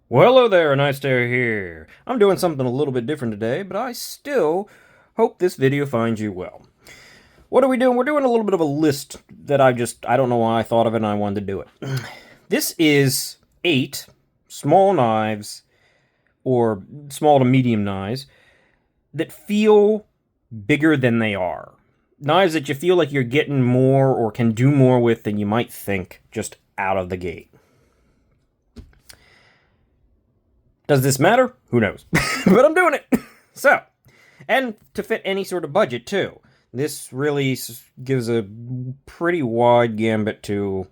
Well, hello there, Nice Stare here. I'm doing something a little bit different today, but I still hope this video finds you well. What are we doing? We're doing a little bit of a list that I don't know why I thought of it and I wanted to do it. This is 8 small knives, or small to medium knives, that feel bigger than they are. Knives that you feel like you're getting more or can do more with than you might think just out of the gate. Does this matter? Who knows? But I'm doing it. So, and to fit any sort of budget too. This really gives a pretty wide gambit to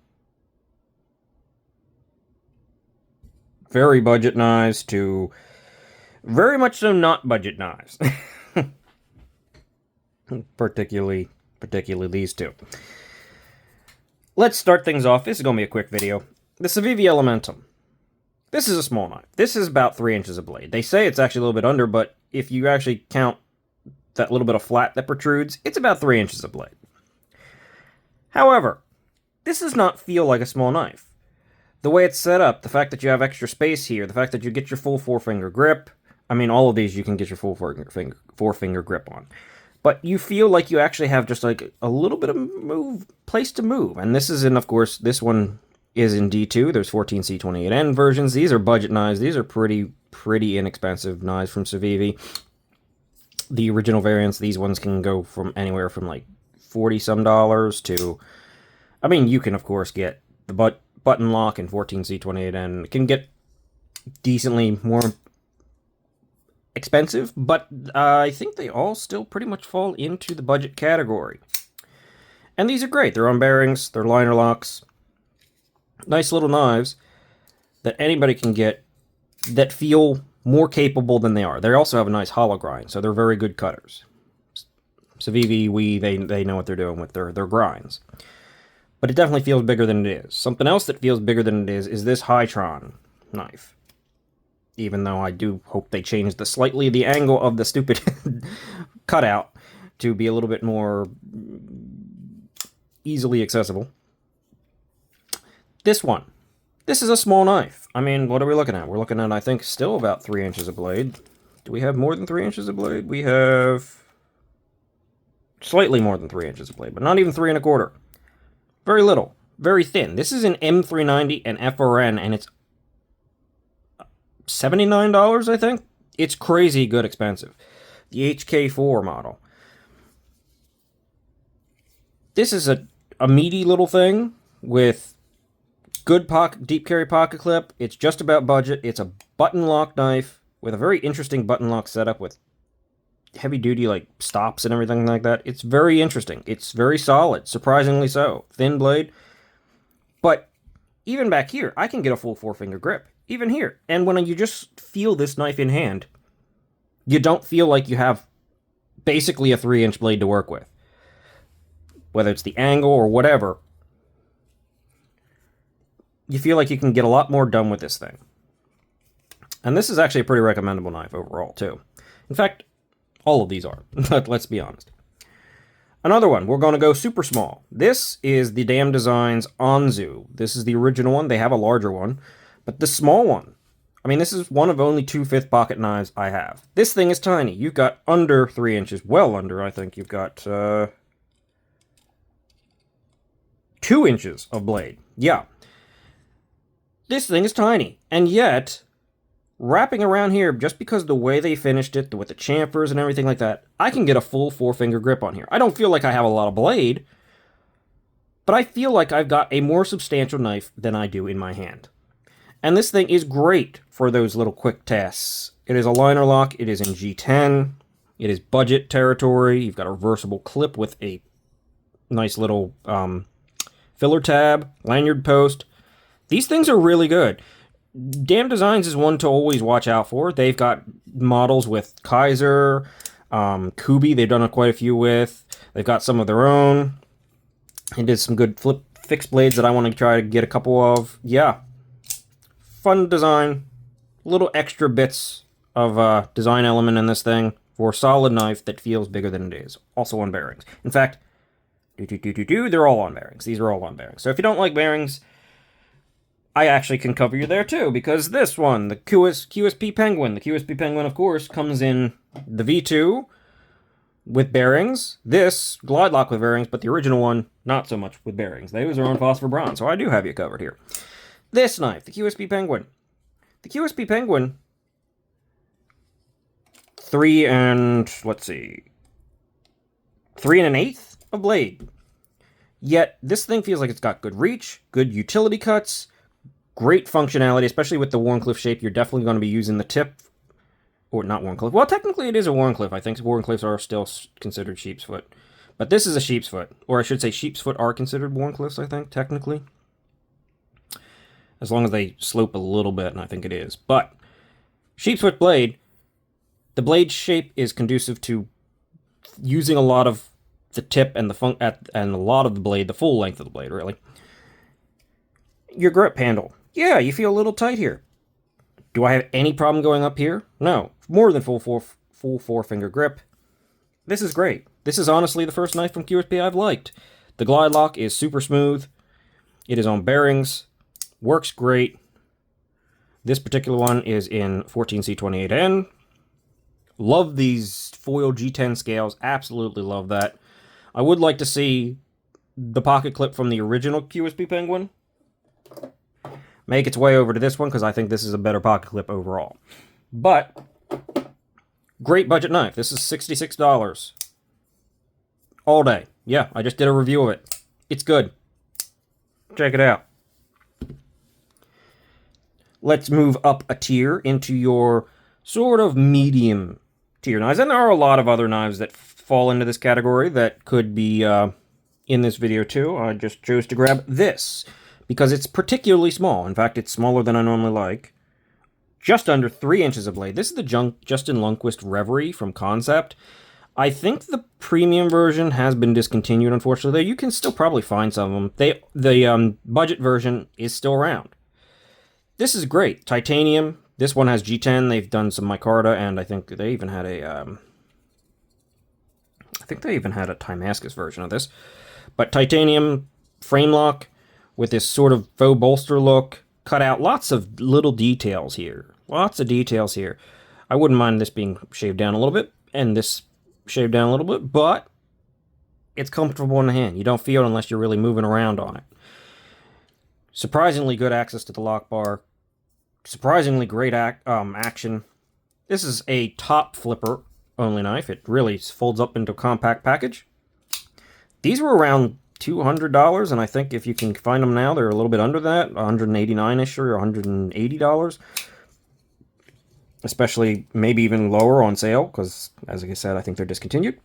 very budget knives to very much so not budget knives. particularly these two. Let's start things off. This is going to be a quick video. The Civivi Elementum. This is a small knife. This is about 3 inches of blade. They say it's actually a little bit under, but if you actually count that little bit of flat that protrudes, it's about 3 inches of blade. However, this does not feel like a small knife. The way it's set up, the fact that you have extra space here, the fact that you get your full 4-finger grip, I mean, all of these you can get your full 4-finger grip on. But you feel like you actually have just like a little bit of place to move. And this is in, of course, this one is in D2. There's 14C28N versions. These are budget knives. These are pretty inexpensive knives from Civivi. The original variants, these ones can go from anywhere from like $40-some to, I mean, you can of course get the button lock in 14C28N. It can get decently more expensive, but I think they all still pretty much fall into the budget category. And these are great. They're on bearings. They're liner locks. Nice little knives that anybody can get that feel more capable than they are. They also have a nice hollow grind, so they're very good cutters. Civivi, they know what they're doing with their grinds. But it definitely feels bigger than it is. Something else that feels bigger than it is this Hytron knife. Even though I do hope they change slightly the angle of the stupid cutout to be a little bit more easily accessible. This one. This is a small knife. I mean, what are we looking at? We're looking at, I think, still about 3 inches of blade. Do we have more than 3 inches of blade? We have slightly more than 3 inches of blade, but not even 3 1/4. Very little. Very thin. This is an M390 and FRN, and it's $79, I think? It's crazy good expensive. The HK4 model. This is a meaty little thing with good deep carry pocket clip. It's just about budget. It's a button lock knife with a very interesting button lock setup with heavy duty like stops and everything like that. It's very interesting. It's very solid, surprisingly so. Thin blade. But even back here, I can get a full 4-finger grip. Even here. And when you just feel this knife in hand, you don't feel like you have basically a 3-inch blade to work with. Whether it's the angle or whatever, you feel like you can get a lot more done with this thing. And this is actually a pretty recommendable knife overall, too. In fact, all of these are, but let's be honest. Another one, we're going to go super small. This is the Damn Designs Anzu. This is the original one. They have a larger one. But the small one, I mean, this is one of only 2 5th pocket knives I have. This thing is tiny. You've got under 3 inches, well under, I think. You've got 2 inches of blade. Yeah. This thing is tiny. And yet, wrapping around here, just because the way they finished it, with the chamfers and everything like that, I can get a full 4-finger grip on here. I don't feel like I have a lot of blade, but I feel like I've got a more substantial knife than I do in my hand. And this thing is great for those little quick tasks. It is a liner lock. It is in G10. It is budget territory. You've got a reversible clip with a nice little filler tab, lanyard post. These things are really good. Damn Designs is one to always watch out for. They've got models with Kaiser, Kubi, they've done quite a few with. They've got some of their own. They did some good fixed blades that I want to try to get a couple of. Yeah. Fun design. Little extra bits of design element in this thing for a solid knife that feels bigger than it is. Also on bearings. In fact, they're all on bearings. These are all on bearings. So if you don't like bearings, I actually can cover you there too, because this one, the QSP Penguin, the QSP Penguin, of course, comes in the V2 with bearings, this glide lock with bearings, but the original one, not so much with bearings. Those are on phosphor bronze, so I do have you covered here. This knife, the QSP Penguin. The QSP Penguin, 3 1/8 of blade. Yet, this thing feels like it's got good reach, good utility cuts, great functionality, especially with the Wharncliffe shape. You're definitely going to be using the tip, or not Wharncliffe. Well, technically it is a Wharncliffe. I think Wharncliffes are still considered sheep's foot. But this is a sheep's foot. Or I should say sheep's foot are considered Wharncliffes, I think, technically. As long as they slope a little bit, and I think it is. But, sheep's foot blade, the blade shape is conducive to using a lot of the tip and and a lot of the blade, the full length of the blade, really. Your grip handle. Yeah, you feel a little tight here. Do I have any problem going up here? No. More than full four-finger grip. This is great. This is honestly the first knife from QSP I've liked. The glide lock is super smooth. It is on bearings. Works great. This particular one is in 14C28N. Love these foil G10 scales. Absolutely love that. I would like to see the pocket clip from the original QSP Penguin make its way over to this one, because I think this is a better pocket clip overall. But, great budget knife. This is $66. All day. Yeah, I just did a review of it. It's good. Check it out. Let's move up a tier into your sort of medium tier knives. And there are a lot of other knives that fall into this category that could be in this video too. I just chose to grab this because it's particularly small. In fact, it's smaller than I normally like. Just under 3 inches of blade. This is the Justin Lundquist Reverie from Concept. I think the premium version has been discontinued, unfortunately. You can still probably find some of them. The budget version is still around. This is great. Titanium. This one has G10. They've done some micarta, and I think they even had a Timascus version of this. But titanium frame lock with this sort of faux bolster look. Cut out lots of little details here. Lots of details here. I wouldn't mind this being shaved down a little bit, and this shaved down a little bit, but it's comfortable in the hand. You don't feel it unless you're really moving around on it. Surprisingly good access to the lock bar. Surprisingly great action. This is a top flipper only knife. It really folds up into a compact package. These were around $200, and I think if you can find them now, they're a little bit under that, $189-ish or $180. Especially maybe even lower on sale, because, as I said, I think they're discontinued.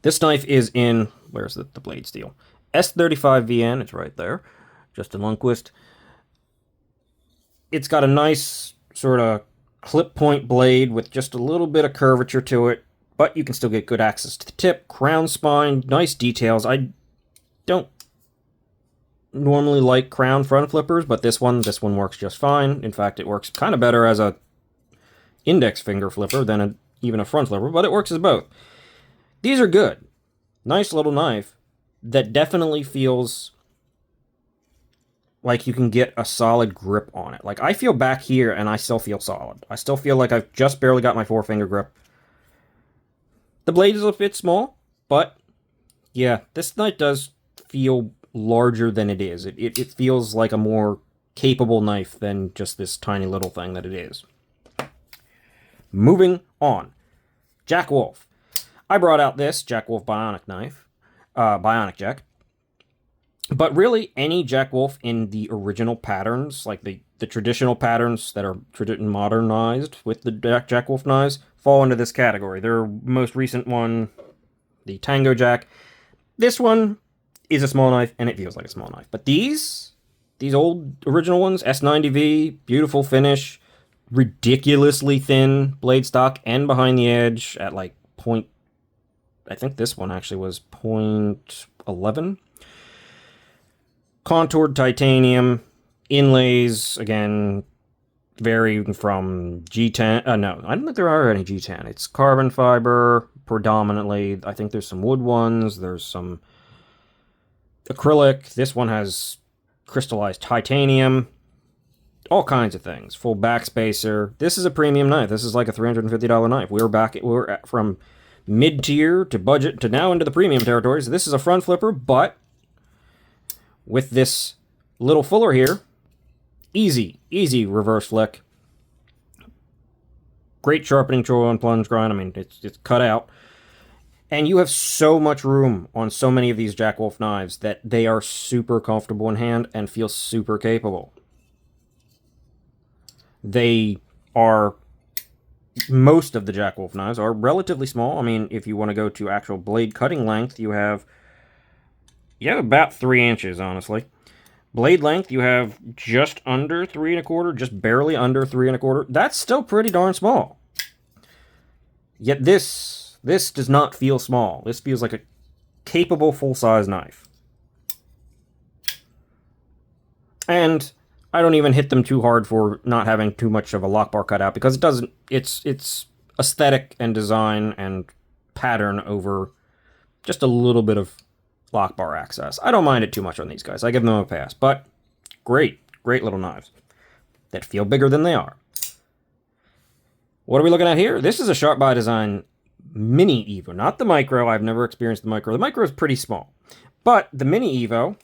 This knife is in, where's the blade steel? S35VN, it's right there. Justin Lundquist. It's got a nice sort of clip point blade with just a little bit of curvature to it, but you can still get good access to the tip, crown spine, nice details. I don't normally like crown front flippers, but this one works just fine. In fact, it works kind of better as a index finger flipper than even a front flipper, but it works as both. These are good. Nice little knife that definitely feels like you can get a solid grip on it. Like, I feel back here and I still feel solid. I still feel like I've just barely got my 4-finger grip. The blade is a bit small, but yeah, this knife does feel larger than it is. It feels like a more capable knife than just this tiny little thing that it is. Moving on. Jack Wolf. I brought out this Jack Wolf Bionic knife. Bionic Jack. But really, any Jack Wolf in the original patterns, like the traditional patterns that are modernized with the Jack Wolf knives, fall into this category. Their most recent one, the Tango Jack. This one is a small knife, and it feels like a small knife. But these old original ones, S90V, beautiful finish, ridiculously thin blade stock, and behind the edge at like point, I think this one actually was 0.11. Contoured titanium, inlays, again, varying from G10, no, I don't think there are any G10. It's carbon fiber, predominantly. I think there's some wood ones, there's some acrylic. This one has crystallized titanium, all kinds of things. Full backspacer. This is a premium knife. This is like a $350 knife. We're from mid-tier to budget to now into the premium territories. This is a front flipper, but with this little fuller here, easy reverse flick. Great sharpening tool on plunge grind. I mean, it's cut out. And you have so much room on so many of these Jack Wolf knives that they are super comfortable in hand and feel super capable. Most of the Jack Wolf knives are relatively small. I mean, if you want to go to actual blade cutting length, you have about 3 inches, honestly. Blade length, you have just under 3 1/4, just barely under 3 1/4. That's still pretty darn small. Yet this does not feel small. This feels like a capable full-size knife. And I don't even hit them too hard for not having too much of a lock bar cut out, because it doesn't. It's aesthetic and design and pattern over just a little bit of lock bar access. I don't mind it too much on these guys. I give them a pass. But great little knives that feel bigger than they are. What are we looking at here? This is a Sharp by Design Mini Evo, not the Micro. I've never experienced the Micro. The Micro is pretty small. But the Mini Evo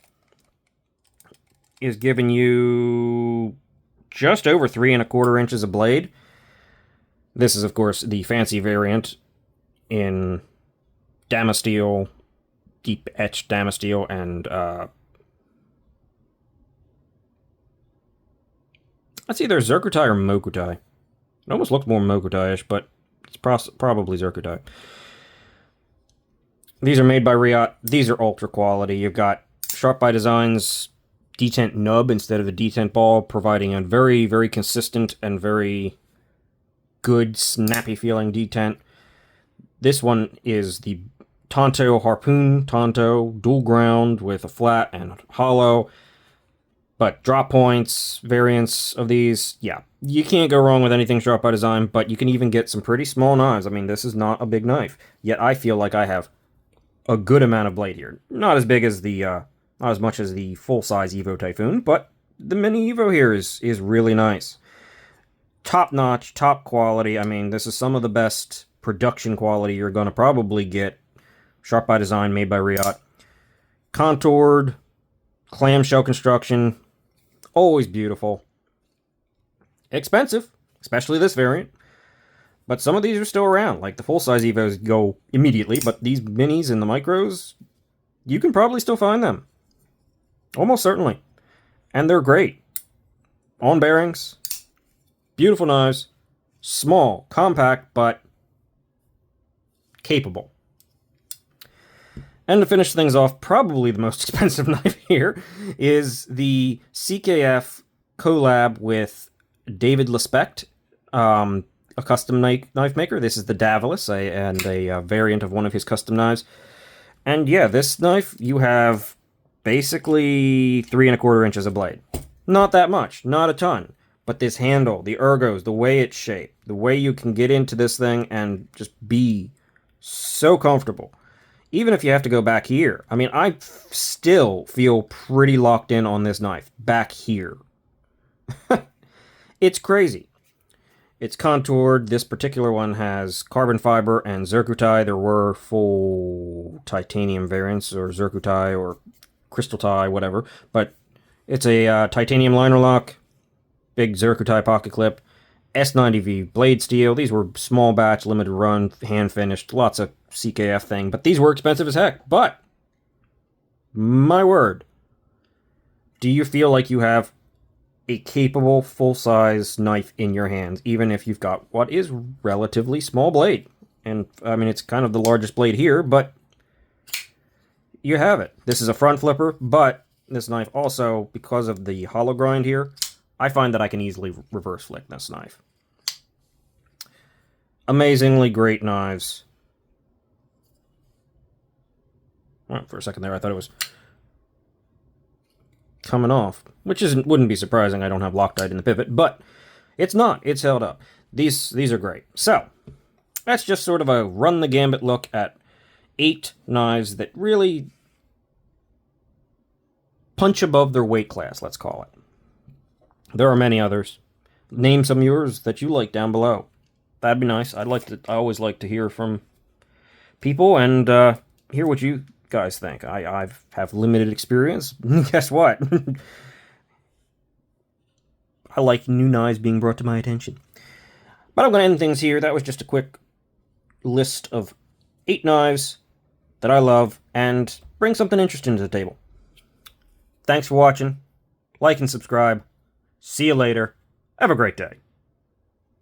is giving you just over 3 1/4 inches of blade. This is, of course, the fancy variant in Damasteel, deep etched Damasteel, and that's either Zircutai or Mokutai. It almost looks more Mokutai-ish, but it's probably Zircutai. These are made by Riot. These are ultra quality. You've got Sharp by Design's detent nub instead of the detent ball, providing a very, very consistent and very good, snappy feeling detent. This one is the Tonto Harpoon Tonto, dual ground with a flat and hollow. But drop points, variants of these, yeah, you can't go wrong with anything Sharp by Design, but you can even get some pretty small knives. I mean, this is not a big knife, yet I feel like I have a good amount of blade here. Not as big as not as much as the full-size Evo Typhoon, but the Mini Evo here is really nice. Top-notch, top quality. I mean, this is some of the best production quality you're going to probably get. Sharp by Design, made by Riot. Contoured, clamshell construction, always beautiful. Expensive, especially this variant. But some of these are still around. Like the full-size Evos go immediately, but these minis and the micros, you can probably still find them. Almost certainly. And they're great. On bearings. Beautiful knives. Small, compact, but capable. And to finish things off, probably the most expensive knife here is the CKF collab with David Lespect, a custom knife maker. This is the Davilis, and a variant of one of his custom knives. And yeah, this knife, you have basically 3 1/4 inches of blade. Not that much, not a ton. But this handle, the ergos, the way it's shaped, the way you can get into this thing and just be so comfortable. Even if you have to go back here. I mean, I still feel pretty locked in on this knife. Back here. It's crazy. It's contoured. This particular one has carbon fiber and Zircutai. There were full titanium variants, or Zircutai, or crystal tie, whatever. But it's a titanium liner lock, big Zircutai pocket clip, S90V blade steel. These were small batch, limited run, hand finished, lots of CKF thing. But these were expensive as heck. But, my word, do you feel like you have a capable full-size knife in your hands, even if you've got what is relatively small blade? And, I mean, it's kind of the largest blade here, but you have it. This is a front flipper, but this knife also, because of the hollow grind here, I find that I can easily reverse flick this knife. Amazingly great knives. Well, for a second there, I thought it was coming off, which wouldn't be surprising. I don't have Loctite in the pivot, but it's not. It's held up. These are great. So that's just sort of a run the gambit look at 8 knives that really punch above their weight class, let's call it. There are many others. Name some of yours that you like down below. That'd be nice. I always like to hear from people and hear what you guys think. I have limited experience. Guess what? I like new knives being brought to my attention. But I'm going to end things here. That was just a quick list of 8 knives that I love and bring something interesting to the table. Thanks for watching. Like and subscribe. See you later. Have a great day.